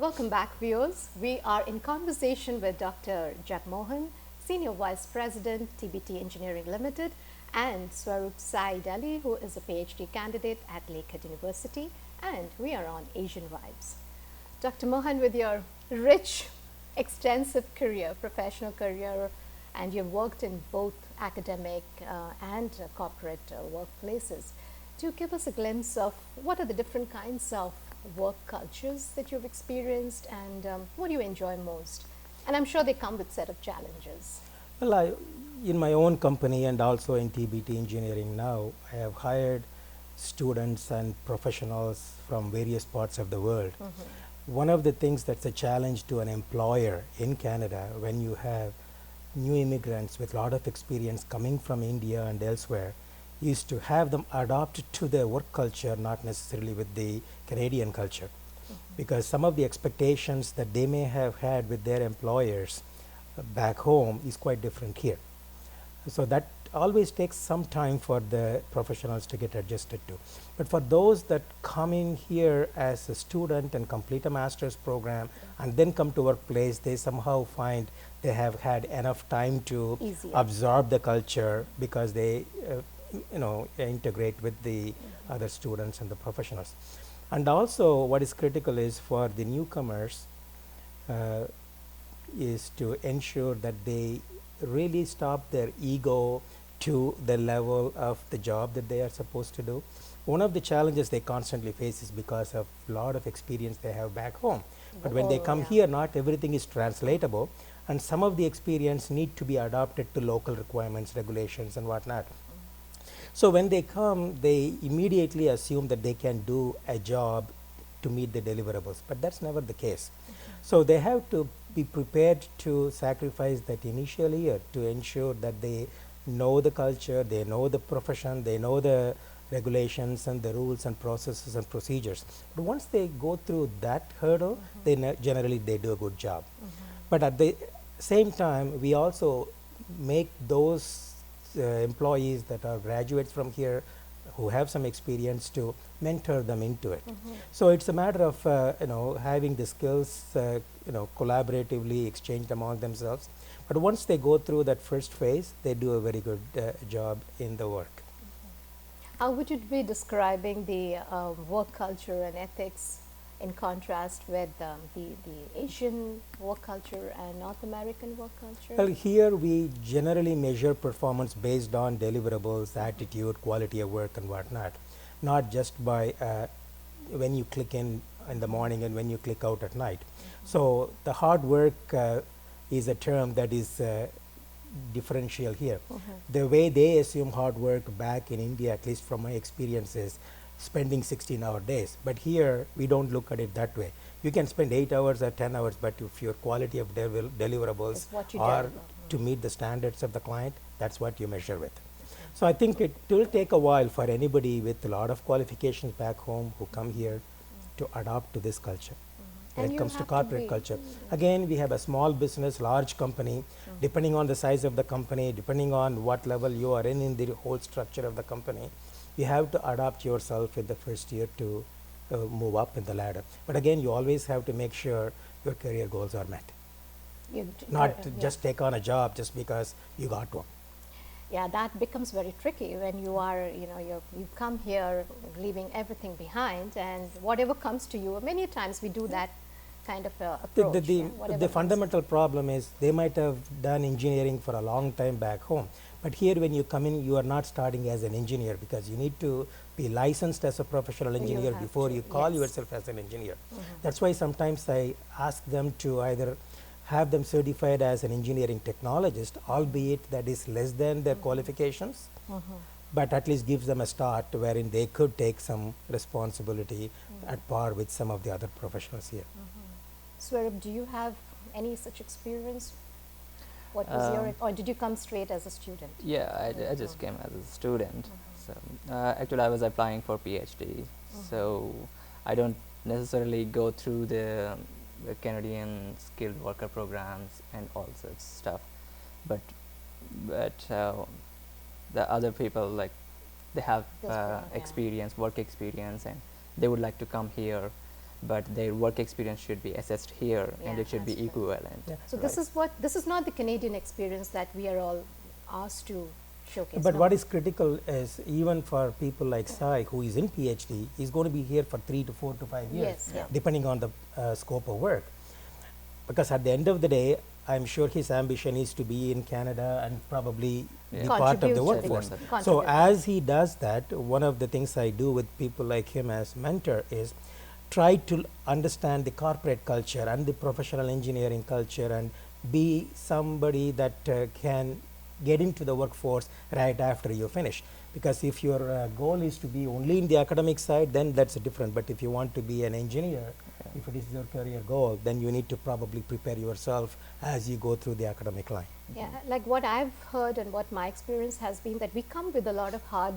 Welcome back, viewers. We are in conversation with Dr. Jag Mohan, Senior Vice President, TBT Engineering Limited, and Swaroop Said Ali, who is a PhD candidate at Lakehead University, and we are on Asian Vibes. Dr. Mohan, with your rich, extensive career, professional career, and you've worked in both academic and corporate workplaces, do give us a glimpse of what are the different kinds of work cultures that you've experienced and what do you enjoy most? And I'm sure they come with set of challenges. Well, in my own company and also in TBT engineering now, I have hired students and professionals from various parts of the world. One of the things that's a challenge to an employer in Canada when you have new immigrants with a lot of experience coming from India and elsewhere is to have them adopt to the work culture, not necessarily with the Canadian culture. Because some of the expectations that they may have had with their employers back home is quite different here. So that always takes some time for the professionals to get adjusted to. But for those that come in here as a student and complete a master's program and then come to workplace, they somehow find they have had enough time to Easier. absorb the culture because they integrate with the other students and the professionals. And also what is critical is for the newcomers is to ensure that they really stop their ego to the level of the job that they are supposed to do. One of the challenges they constantly face is because of a lot of experience they have back home. But when they come here, not everything is translatable, and some of the experience need to be adapted to local requirements, regulations, and whatnot. So when they come, they immediately assume that they can do a job to meet the deliverables, but that's never the case. So they have to be prepared to sacrifice that initial year to ensure that they know the culture, they know the profession, they know the regulations and the rules and processes and procedures. But once they go through that hurdle, they generally they do a good job. But at the same time, we also make those employees that are graduates from here who have some experience to mentor them into it. So it's a matter of having the skills collaboratively exchanged among themselves. But once they go through that first phase, they do a very good job in the work. How would you be describing the work culture and ethics in contrast with the Asian work culture and North American work culture? Well, here we generally measure performance based on deliverables, attitude, quality of work, and whatnot, not just by when you click in the morning and when you click out at night. So the hard work is a term that is differential here. The way they assume hard work back in India, at least from my experience, is spending 16-hour days. But here we don't look at it that way. You can spend 8 hours or 10 hours, but if your quality of deliverables are to meet the standards of the client, that's what you measure with. So I think it will take a while for anybody with a lot of qualifications back home who come here to adopt to this culture. When it comes to corporate culture, again, we have a small business, large company, depending on the size of the company, depending on what level you are in the whole structure of the company, you have to adapt yourself in the first year to move up in the ladder. But again, you always have to make sure your career goals are met. Not just take on a job just because you got one. Yeah, that becomes very tricky when you are, you come here leaving everything behind, and whatever comes to you, many times we do that kind of approach. The fundamental problem is they might have done engineering for a long time back home, but here when you come in, you are not starting as an engineer because you need to be licensed as a professional engineer before you call yourself as an engineer. That's why sometimes I ask them to either have them certified as an engineering technologist, albeit that is less than their qualifications, but at least gives them a start wherein they could take some responsibility at par with some of the other professionals here. Swarup, do you have any such experience? What was your, or did you come straight as a student? Yeah, I just came as a student. So actually, I was applying for PhD, so I don't necessarily go through the Canadian skilled worker programs and all such stuff, but the other people, like, they have experience, work experience, and they would like to come here but their work experience should be assessed here, and Yeah, it should be that's true. equivalent. Yeah. So this is what, this is not the Canadian experience that we are all asked to showcase. But no. what is critical is even for people like Sai, who is in PhD, he's going to be here for 3 to 4 to 5 years, Yes, yeah. depending on the scope of work. Because at the end of the day, I'm sure his ambition is to be in Canada and probably Yeah. be part of Contribute the to workforce. Contribute. So Contribute. as he does that, one of the things I do with people like him as mentor is try to understand the corporate culture and the professional engineering culture and be somebody that can get into the workforce right after you finish. Because if your goal is to be only in the academic side, then that's different. But if you want to be an engineer, if it is your career goal, then you need to probably prepare yourself as you go through the academic line. Yeah, like what I've heard and what my experience has been, that we come with a lot of hard,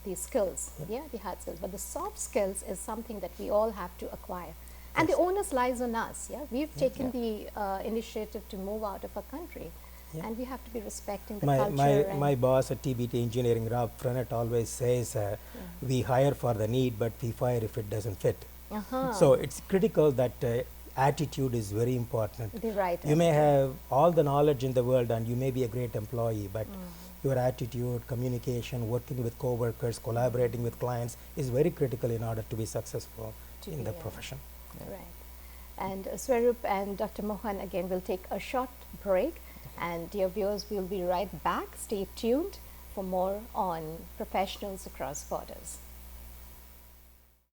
the skills, yeah, the hard skills, but the soft skills is something that we all have to acquire. And the onus lies on us, yeah. We've taken the initiative to move out of our country, Yeah. and we have to be respecting the My, culture. my, and my boss at TBT Engineering, Rob Frenette, always says we hire for the need, but we fire if it doesn't fit. uh-huh. So it's critical that attitude is very important. The right You may attitude. have all the knowledge in the world and you may be a great employee, but your attitude, communication, working with co-workers, collaborating with clients is very critical in order to be successful To in be, the yeah. profession. Right. And Swaroop and Dr. Mohan again will take a short break. And dear viewers, we'll be right back. Stay tuned for more on professionals across borders.